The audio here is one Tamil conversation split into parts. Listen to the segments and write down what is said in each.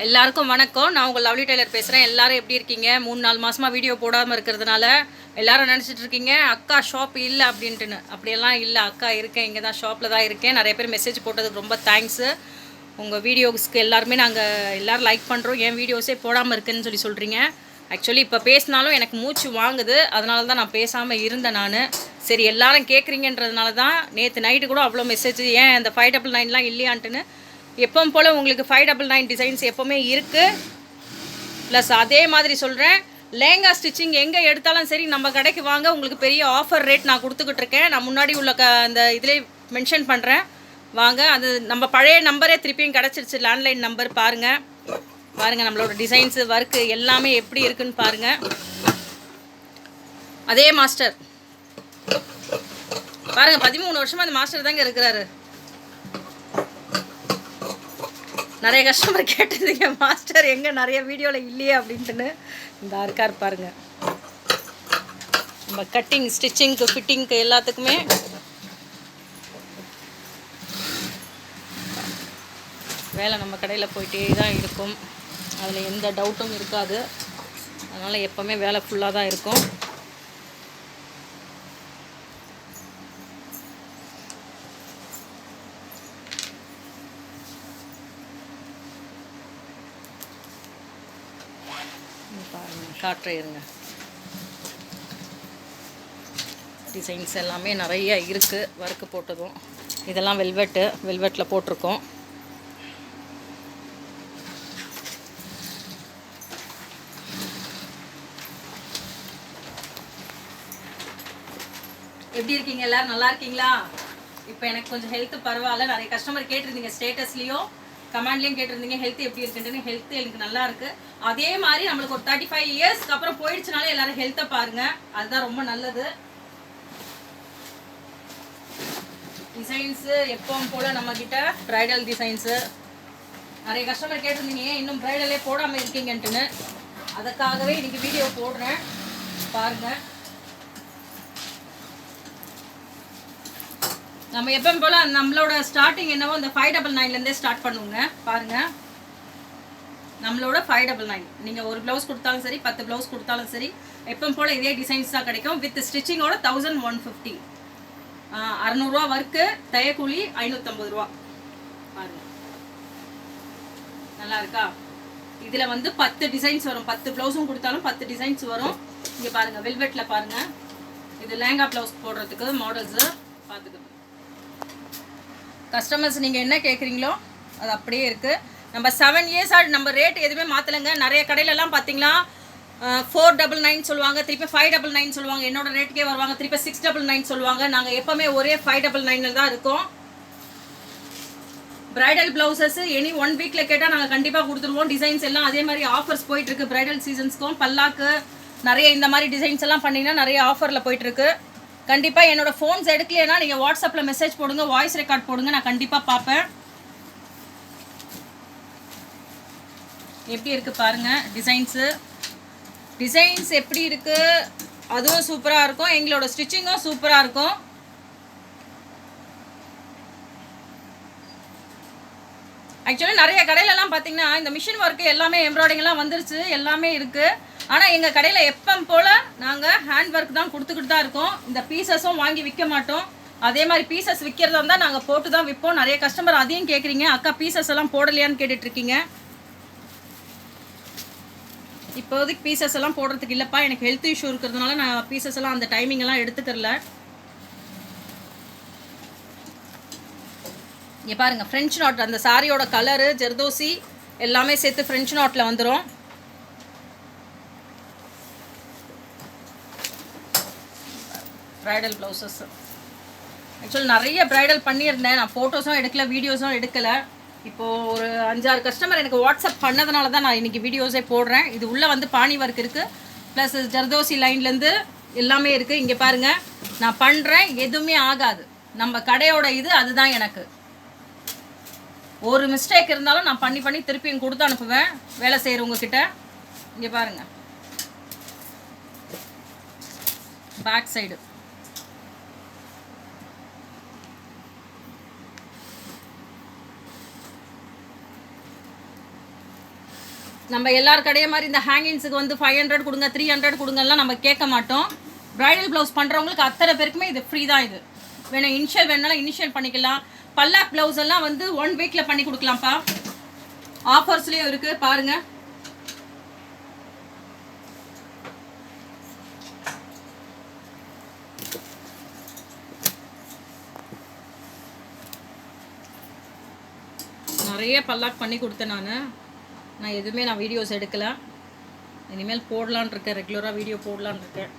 எல்லாருக்கும் வணக்கம். நான் உங்கள் லவ்லி டெய்லர் பேசுகிறேன். எல்லாரும் எப்படி இருக்கீங்க? 3-4 மாதமாக வீடியோ போடாமல் இருக்கிறதுனால எல்லாரும் நினச்சிட்டு இருக்கீங்க அக்கா ஷாப் இல்லை அப்படின்ட்டுன்னு. அப்படியெல்லாம் இல்லை, அக்கா இருக்கேன், இங்கே தான் ஷாப்பில் தான் இருக்கேன். நிறைய பேர் மெசேஜ் போட்டதுக்கு ரொம்ப தேங்க்ஸு. உங்கள் வீடியோஸ்க்கு எல்லாருமே நாங்கள் எல்லோரும் லைக் பண்ணுறோம். என் வீடியோஸே போடாமல் இருக்குன்னு சொல்கிறீங்க. ஆக்சுவலி இப்போ பேசினாலும் எனக்கு மூச்சு வாங்குது, அதனால தான் நான் பேசாமல் இருந்தேன். நான் சரி எல்லாரும் கேட்குறீங்கன்றதுனால தான் நேற்று நைட்டு கூட அவ்வளோ மெசேஜ், ஏன் அந்த 599லாம் இல்லையான்ட்டுன்னு. எப்பவும் போல் உங்களுக்கு 599 டிசைன்ஸ் எப்போவுமே இருக்குது. ப்ளஸ் அதே மாதிரி சொல்கிறேன், லேங்கா ஸ்டிச்சிங் எங்கே எடுத்தாலும் சரி நம்ம கடைக்கு வாங்க, உங்களுக்கு பெரிய ஆஃபர் ரேட் நான் கொடுத்துக்கிட்டு இருக்கேன். நான் முன்னாடி உள்ள அந்த இதிலே மென்ஷன் பண்ணுறேன், வாங்க. அது நம்ம பழைய நம்பரே திருப்பியும் கிடச்சிருச்சு, லேண்ட்லைன் நம்பர். பாருங்கள் பாருங்கள் நம்மளோட டிசைன்ஸு ஒர்க்கு எல்லாமே எப்படி இருக்குன்னு பாருங்கள். அதே மாஸ்டர் பாருங்கள், 13 வருஷமாக அந்த மாஸ்டர் தாங்க இருக்கிறாரு. நிறைய கஸ்டமர் கேட்டிருந்தீங்க மாஸ்டர் எங்கே நிறைய வீடியோவில் இல்லையே அப்படின்ட்டுன்னு. இந்த இருக்கார் பாருங்க, நம்ம கட்டிங் ஸ்டிச்சிங்க்கு ஃபிட்டிங்க்கு எல்லாத்துக்குமே வேலை நம்ம கடையில் போயிட்டே தான் இருக்கும். அதில் எந்த டவுட்டும் இருக்காது. அதனால் எப்போவுமே வேலை ஃபுல்லாக தான் இருக்கும். காட்டுறேன் இருங்க. டிசைன்ஸ் எல்லாமே நிறைய இருக்குது, ஒர்க்கு போட்டதும். இதெல்லாம் வெல்வெட்டில் போட்டிருக்கோம். எப்படி இருக்கீங்க? எல்லோரும் நல்லா இருக்கீங்களா? இப்போ எனக்கு கொஞ்சம் ஹெல்த்து பரவாயில்ல. நிறைய கஸ்டமர் கேட்டிருந்தீங்க, ஸ்டேட்டஸ்லேயும் கமெண்ட்லேயும் கேட்டிருந்தீங்க ஹெல்த் எப்படி இருக்குன்ட்டுன்னு. ஹெல்த் எனக்கு நல்லா இருக்குது. அதே மாதிரி நம்மளுக்கு ஒரு 35 இயர்ஸ்க்கு அப்புறம் போயிடுச்சுனாலே எல்லாரும் ஹெல்த்தை பாருங்கள், அதுதான் ரொம்ப நல்லது. டிசைன்ஸு எப்பவும் போல் நம்மக்கிட்ட ப்ரைடல் டிசைன்ஸு நிறைய கஸ்டமர் கேட்டிருந்தீங்க, இன்னும் ப்ரைடலே போடாமல் இருக்கீங்கன்ட்டுன்னு. அதுக்காகவே இன்றைக்கி வீடியோ போடுறேன், பாருங்கள். நம்ம எப்பவும் போல் நம்மளோட ஸ்டார்டிங் என்னவோ இந்த 599லேருந்தே ஸ்டார்ட் பண்ணுவோங்க. பாருங்கள், நம்மளோட 599. நீங்கள் ஒரு ப்ளவுஸ் கொடுத்தாலும் சரி, 10 ப்ளவுஸ் கொடுத்தாலும் சரி, எப்பவும் போல் இதே டிசைன்ஸ் தான் கிடைக்கும். வித் ஸ்டிச்சிங்கோட 1150. 600 ரூபா ஒர்க்கு, தையக்கூலி 550 ரூபா. பாருங்கள், நல்லா இருக்கா? இதில் வந்து 10 டிசைன்ஸ் வரும். 10 ப்ளவுஸும் கொடுத்தாலும் 10 டிசைன்ஸ் வரும். இங்கே பாருங்கள், வெல்வெட்டில் பாருங்கள். இது லேங்கா ப்ளவுஸ் போடுறதுக்கு மாடல்ஸு பார்த்துக்கணும். கஸ்டமர்ஸ் நீங்கள் என்ன கேட்குறீங்களோ அது அப்படியே இருக்குது. நம்ம 7 இயர்ஸாக நம்ம ரேட் எதுவுமே மாற்றலைங்க. நிறைய கடையிலலாம் பார்த்தீங்கன்னா 499 சொல்லுவாங்க, திருப்பி 599 சொல்லுவாங்க, என்னோட ரேட்டுக்கே வருவாங்க, திருப்பி 699 சொல்லுவாங்க. நாங்கள் எப்போவுமே ஒரே 599 தான் இருக்கோம். ப்ரைடல் ப்ளவுசஸ் எனி 1 வீக்கில் கேட்டால் நாங்கள் கண்டிப்பாக கொடுத்துருவோம். டிசைன்ஸ் எல்லாம் அதே மாதிரி ஆஃபர்ஸ் போயிட்டுருக்கு. ப்ரைடல் சீசன்ஸ்க்கும் பல்லாக்கு நிறைய இந்த மாதிரி டிசைன்ஸ் எல்லாம் பண்ணிங்கன்னா நிறைய ஆஃபரில் போயிட்டுருக்கு. கண்டிப்பாக என்னோடய ஃபோன்ஸ் எடுக்கலைன்னா நீங்கள் வாட்ஸ்அப்பில் மெசேஜ் போடுங்க, வாய்ஸ் ரெக்கார்ட் போடுங்க, நான் கண்டிப்பாக பார்ப்பேன். எப்படி இருக்குது பாருங்கள் டிசைன்ஸ் எப்படி இருக்குது, அதுவும் சூப்பராக இருக்கும். எங்களோட ஸ்டிச்சிங்கும் சூப்பராக இருக்கும். ஆக்சுவலி நிறைய கடையிலலாம் பார்த்தீங்கன்னா இந்த மிஷின் ஒர்க்கு எல்லாமே எம்ப்ராய்டிங்லாம் வந்துருச்சு, எல்லாமே இருக்குது. ஆனால் எங்கள் கடையில் எப்பவும் போல் நாங்கள் ஹேண்ட் ஒர்க் தான் கொடுத்துக்கிட்டு தான் இருக்கோம். இந்த பீசஸும் வாங்கி விற்க மாட்டோம். அதே மாதிரி பீசஸ் விற்கிறதா இருந்தால் நாங்கள் போட்டு தான் விற்போம். நிறைய கஸ்டமர் அதையும் கேட்குறீங்க, அக்கா பீசஸ் எல்லாம் போடலையான்னு கேட்டுட்ருக்கீங்க. இப்போதைக்கு பீசஸ் எல்லாம் போடுறதுக்கு இல்லைப்பா, எனக்கு ஹெல்த் இஷ்யூ இருக்கிறதுனால நான் பீசஸ் எல்லாம் அந்த டைமிங் எல்லாம் எடுத்துக்கிறல. இங்கே பாருங்கள், ஃப்ரெஞ்ச் நாட் அந்த சாரியோட கலரு ஜெர்தோசி எல்லாமே சேர்த்து ஃப்ரெஞ்ச் நாட்டில் வந்துடும். ப்ரைடல் ப்ளவுசஸ் ஆக்சுவலி நிறைய ப்ரைடல் பண்ணியிருந்தேன். நான் ஃபோட்டோஸும் எடுக்கல, வீடியோஸும் எடுக்கலை. இப்போது ஒரு 5-6 கஸ்டமர் எனக்கு வாட்ஸ்அப் பண்ணதுனால தான் நான் இன்றைக்கி வீடியோஸே போடுறேன். இது உள்ளே வந்து பாணி ஒர்க் இருக்குது, ப்ளஸ் ஜர்தோசி லைன்லேருந்து எல்லாமே இருக்குது. இங்கே பாருங்கள், நான் பண்ணுறேன், எதுவுமே ஆகாது. நம்ம கடையோட இது அதுதான். எனக்கு ஒரு மிஸ்டேக் இருந்தாலும் நான் பண்ணி திருப்பியும் கொடுத்து அனுப்புவேன் வேலை செய்கிறவங்கக்கிட்ட. இங்கே பாருங்கள், பேக் சைடு நம்ம எல்லார் கடையே மாதிரி இந்த ஹேங்கிங்ஸுக்கு வந்து 500 கொடுங்க 300 கொடுங்கலாம் நம்ம கேட்க மாட்டோம். ப்ரைடல் ப்ளவுஸ் பண்ணுறவங்களுக்கு அத்தனை பேருக்குமே இது ஃப்ரீ தான். இது வேணும் இனிஷியல் வேணாலும் இனிஷியல் பண்ணிக்கலாம். பல்லாக் ப்ளவுஸ் எல்லாம் வந்து 1 வீக்கில் பண்ணி கொடுக்கலாம்ப்பா. ஆஃபர்ஸ்லேயும் இருக்குது பாருங்கள். நிறைய பல்லாக் பண்ணி கொடுத்தேன் நான் எதுவுமே வீடியோஸ் எடுக்கலை. இனிமேல் போடலான் இருக்கேன், ரெகுலராக வீடியோ போடலான் இருக்கேன்.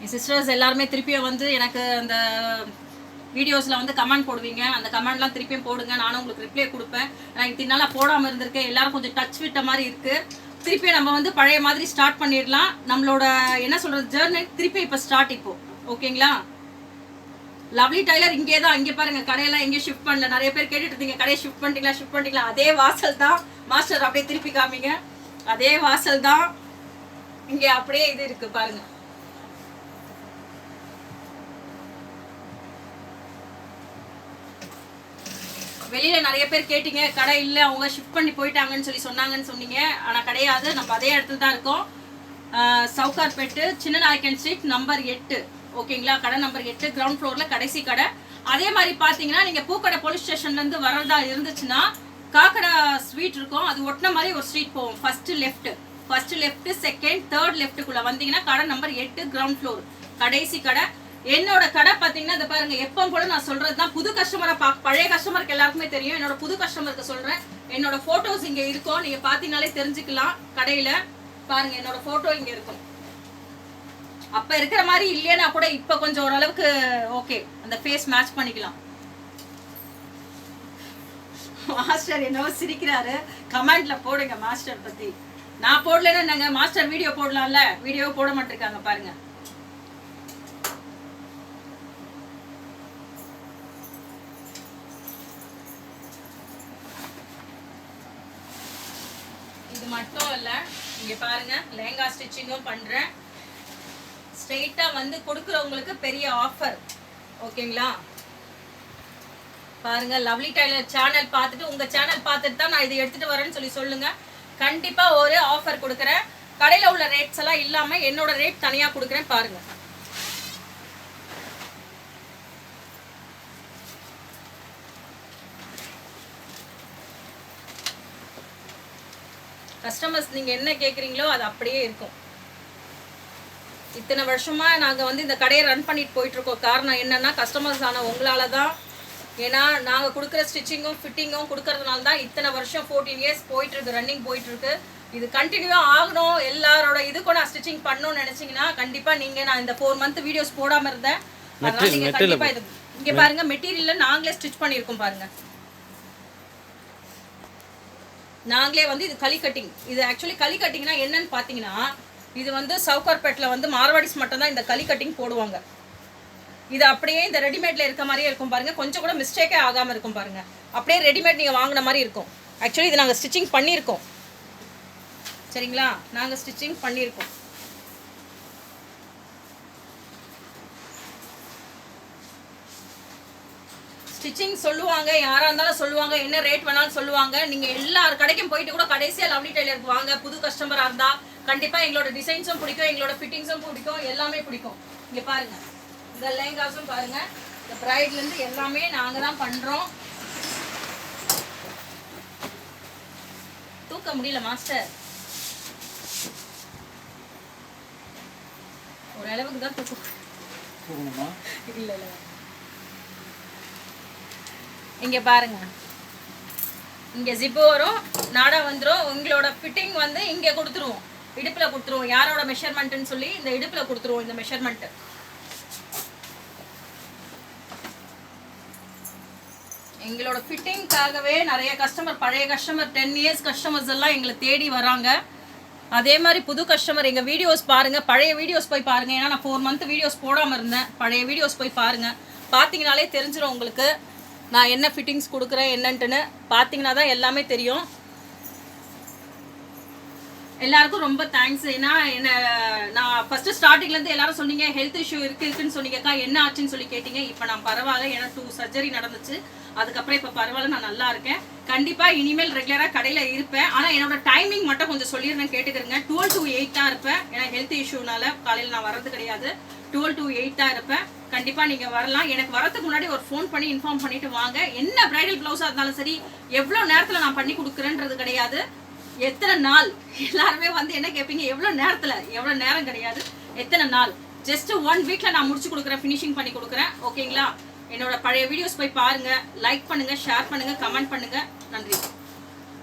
என் சிஸ்டர்ஸ் எல்லாருமே திருப்பியும் வந்து எனக்கு அந்த வீடியோஸில் வந்து கமெண்ட் போடுவீங்க. அந்த கமெண்ட்லாம் திருப்பியும் போடுங்க, நானும் உங்களுக்கு ரிப்ளை கொடுப்பேன். நான் இத்தனை நாளாக போடாமல் இருந்திருக்கேன். எல்லோரும் கொஞ்சம் டச் விட்ட மாதிரி இருக்குது. திருப்பியும் நம்ம வந்து பழைய மாதிரி ஸ்டார்ட் பண்ணிடலாம். நம்மளோட என்ன சொல்கிறது ஜேர்னி திருப்பி இப்போ ஸ்டார்ட் இப்போ. ஓகேங்களா? லவ்லி டைலர் இங்கே தான். இங்கே பாருங்கள், கடையெல்லாம் எங்கேயும் ஷிஃப்ட் பண்ணல. நிறைய பேர் கேட்டுட்டு இருந்தீங்க கடையை ஷிஃப்ட் பண்ணிட்டீங்களா. அதே வாசல் தான் மாஸ்டர். அப்படியே திருப்பி காமிங்க. அதே வாசல் தான். இங்கே அப்படியே இது இருக்கு பாருங்க. வெளியில நிறைய பேர் கேட்டீங்க கடை இல்லை, அவங்க ஷிஃப்ட் பண்ணி போயிட்டாங்கன்னு சொன்னீங்க. ஆனால் கிடையாது, நம்ம அதே இடத்துல தான் இருக்கோம். சவுகார்பேட்டு சின்ன நாயக்கன் ஸ்ட்ரீட் நம்பர் 8. ஓகேங்களா? கடை நம்பர் 8 கிரவுண்ட் ஃப்ளோர்ல கடைசி கடை. அதே மாதிரி பார்த்தீங்கன்னா நீங்கள் பூக்கடை போலீஸ் ஸ்டேஷன்லேருந்து வரதா இருந்துச்சுன்னா காக்கடா ஸ்வீட் இருக்கும், அது ஒட்டின மாதிரி ஒரு ஸ்ட்ரீட் போவோம். ஃபர்ஸ்ட் லெஃப்ட் செகண்ட் தேர்ட் லெஃப்ட்டுக்குள்ள வந்தீங்கன்னா கடை நம்பர் 8 கிரவுண்ட் ஃப்ளோர் கடைசி கடை. என்னோட கடை பார்த்தீங்கன்னா இதை பாருங்க, எப்போ கூட நான் சொல்றது தான். புது கஸ்டமரை பழைய கஸ்டமருக்கு எல்லாருக்குமே தெரியும். என்னோட புது கஸ்டமருக்கு சொல்றேன், என்னோட போட்டோஸ் இங்கே இருக்கும், நீங்க பார்த்தீங்கனாலே தெரிஞ்சுக்கலாம். கடையில பாருங்க, என்னோட போட்டோ இங்கே இருக்கும். அப்ப இருக்கிற மாதிரி இல்லையா கூட இப்ப கொஞ்சம் ஓரளவுக்கு ஓகே, அந்த ஃபேஸ் மேட்ச் பண்ணிக்கலாம். மாஸ்டர் என்னவோ சிரிக்கிறாரு. கமெண்ட்ல போடுங்க மாஸ்டர் பத்தி. நான் போடலன்னா நாங்க மாஸ்டர் வீடியோ போடலாம்ல, வீடியோ போட மாட்டிருக்காங்க பாருங்க. இது மட்டும் இல்ல, இங்க பாருங்க லெஹங்கா ஸ்டிச்சிங்கும் பண்றேன். ஸ்ட்ரெயிட்டா வந்து கொடுக்குறவங்களுக்கு பெரிய ஆஃபர். ஓகேங்களா? பாருங்க, லவ்லி டைலர் சேனல் பார்த்துட்டு உங்க சேனல் பார்த்துட்டு தான் நான் இதை எடுத்துட்டு வரேன்னு சொல்லுங்க. கண்டிப்பா ஒரு ஆஃபர் கொடுக்குறேன். கடையில உள்ள ரேட்ஸ் எல்லாம் இல்லாம என்னோட ரேட் தனியா கொடுக்குறேன் பாருங்க. கஸ்டமர்ஸ் நீங்க என்ன கேக்குறீங்களோ அது அப்படியே இருக்கும். இத்தனை வருஷமா நாங்கள் வந்து இந்த கடையை ரன் பண்ணிட்டு போயிட்டு இருக்கோம். காரணம் என்னன்னா கஸ்டமர்ஸ் ஆன உங்களால தான். ஏன்னா நாங்கள் கொடுக்குற ஸ்டிச்சிங்கும் ஃபிட்டிங்கும் கொடுக்கறதுனால தான் இத்தனை வருஷம் 14 இயர்ஸ் போயிட்டு இருக்கு, ரன்னிங் போயிட்டு இருக்கு. இது கண்டினியூவாக ஆகணும். எல்லாரோட இதுக்கும் நான் ஸ்டிச்சிங் பண்ணணும்னு நினைச்சீங்கன்னா கண்டிப்பா நீங்க, நான் இந்த 4 மந்த் வீடியோஸ் போடாம இருந்தேன். அதனால நீங்க கண்டிப்பா இது இங்க பாருங்க, மெட்டீரியல் நாங்களே ஸ்டிச் பண்ணியிருக்கோம் பாருங்க. நாங்களே வந்து இது களி கட்டிங். இது ஆக்சுவலி களி கட்டிங்னா என்னன்னு பார்த்தீங்கன்னா, இது வந்து சவுகார்பேட்டில் வந்து மார்வாடிஸ் மட்டும்தான் இந்த களி கட்டிங் போடுவாங்க. இது அப்படியே இந்த ரெடிமேட்ல இருக்க மாதிரியே இருக்கும் பாருங்க. கொஞ்சம் கூட மிஸ்டேக்கே ஆகாமல் இருக்கும் பாருங்க. அப்படியே ரெடிமேட் நீங்கள் வாங்கின மாதிரி இருக்கும். ஆக்சுவலி இது நாங்கள் ஸ்டிச்சிங் பண்ணியிருக்கோம். சரிங்களா? நாங்கள் ஸ்டிச்சிங் பண்ணியிருக்கோம். ஸ்டிச்சிங் சொல்லுவாங்க, யாராக இருந்தாலும் சொல்லுவாங்க, என்ன ரேட் வேணாலும் சொல்லுவாங்க. நீங்கள் எல்லார் கடைக்கும் போயிட்டு கூட கடைசியாக லவ்லி டைலருக்கு வாங்க. புது கஸ்டமராக இருந்தால் கண்டிப்பாக எங்களோட டிசைன்ஸும் பிடிக்கும், எங்களோட ஃபிட்டிங்ஸும் பிடிக்கும், எல்லாமே பிடிக்கும். இங்கே பாருங்கள், இந்த லெஹங்காஸும் பாருங்கள், இந்த ப்ரைட்லேருந்து எல்லாமே நாங்கள் தான் பண்ணுறோம். தூக்க முடியல மாஸ்டர், ஒரு அளவுக்கு தான் தூக்கணுமா? இல்லை இல்லை, இங்கே பாருங்க, இங்கே ஜிப்பு வரும், நாடா வந்துடும். உங்களோட ஃபிட்டிங் வந்து இங்கே கொடுத்துருவோம், இடுப்பில் கொடுத்துருவோம். யாரோட மெஷர்மெண்ட்டுன்னு சொல்லி இந்த இடுப்பில் கொடுத்துருவோம். இந்த மெஷர்மெண்ட்டு எங்களோட ஃபிட்டிங்காகவே நிறைய கஸ்டமர், பழைய கஸ்டமர் 10 இயர்ஸ் கஸ்டமர்ஸ் எல்லாம் எங்களை தேடி வராங்க. அதே மாதிரி புது கஸ்டமர் எங்கள் வீடியோஸ் பாருங்கள், பழைய வீடியோஸ் போய் பாருங்கள். ஏன்னா நான் 4 மந்த் வீடியோஸ் போடாமல் இருந்தேன். பழைய வீடியோஸ் போய் பாருங்கள், பார்த்தீங்கனாலே தெரிஞ்சிடும் உங்களுக்கு நான் என்ன ஃபிட்டிங்ஸ் கொடுக்குறேன் என்னன்ட்டுன்னு. பார்த்தீங்கன்னா தான் எல்லாமே தெரியும். எல்லாருக்கும் ரொம்ப தேங்க்ஸ். ஏன்னா என்ன, நான் ஃபஸ்ட்டு ஸ்டார்டிங்லேருந்து எல்லாரும் சொன்னீங்க ஹெல்த் இஷ்யூ இருக்குன்னு சொன்னீங்கக்கா, என்ன ஆச்சுன்னு சொல்லி கேட்டீங்க. இப்போ நான் பரவாயில்ல, ஏன்னா 2 சர்ஜரி நடந்துச்சு. அதுக்கப்புறம் இப்போ பரவாயில்ல, நான் நல்லா இருக்கேன். கண்டிப்பாக இனிமேல் ரெகுலராக கடையில் இருப்பேன். ஆனால் என்னோட டைமிங் மட்டும் கொஞ்சம் சொல்லிடுறேன், கேட்டுக்கிறேங்க. 12 to 8 தான் இருப்பேன். ஏன்னா ஹெல்த் இஷ்யூனால காலையில் நான் வர்றது கிடையாது. 12 to 8 தான் இருப்பேன். கண்டிப்பாக நீங்கள் வரலாம். எனக்கு வரதுக்கு முன்னாடி ஒரு ஃபோன் பண்ணி இன்ஃபார்ம் பண்ணிட்டு வாங்க. என்ன பிரைடல் ப்ளவுஸாக இருந்தாலும் சரி, எவ்வளோ நேரத்தில் நான் பண்ணி கொடுக்குறேன்றது கிடையாது, எத்தனை நாள். எல்லாருமே வந்து என்ன கேட்பீங்க, எவ்வளோ நேரத்தில், எவ்வளோ நேரம் கிடையாது, எத்தனை நாள். ஜஸ்ட் 1 வீக்கில் நான் முடிச்சு கொடுக்குறேன், ஃபினிஷிங் பண்ணி கொடுக்குறேன். ஓகேங்களா? என்னோட பழைய வீடியோஸ் போய் பாருங்கள், லைக் பண்ணுங்கள், ஷேர் பண்ணுங்கள், கமெண்ட் பண்ணுங்கள். நன்றி.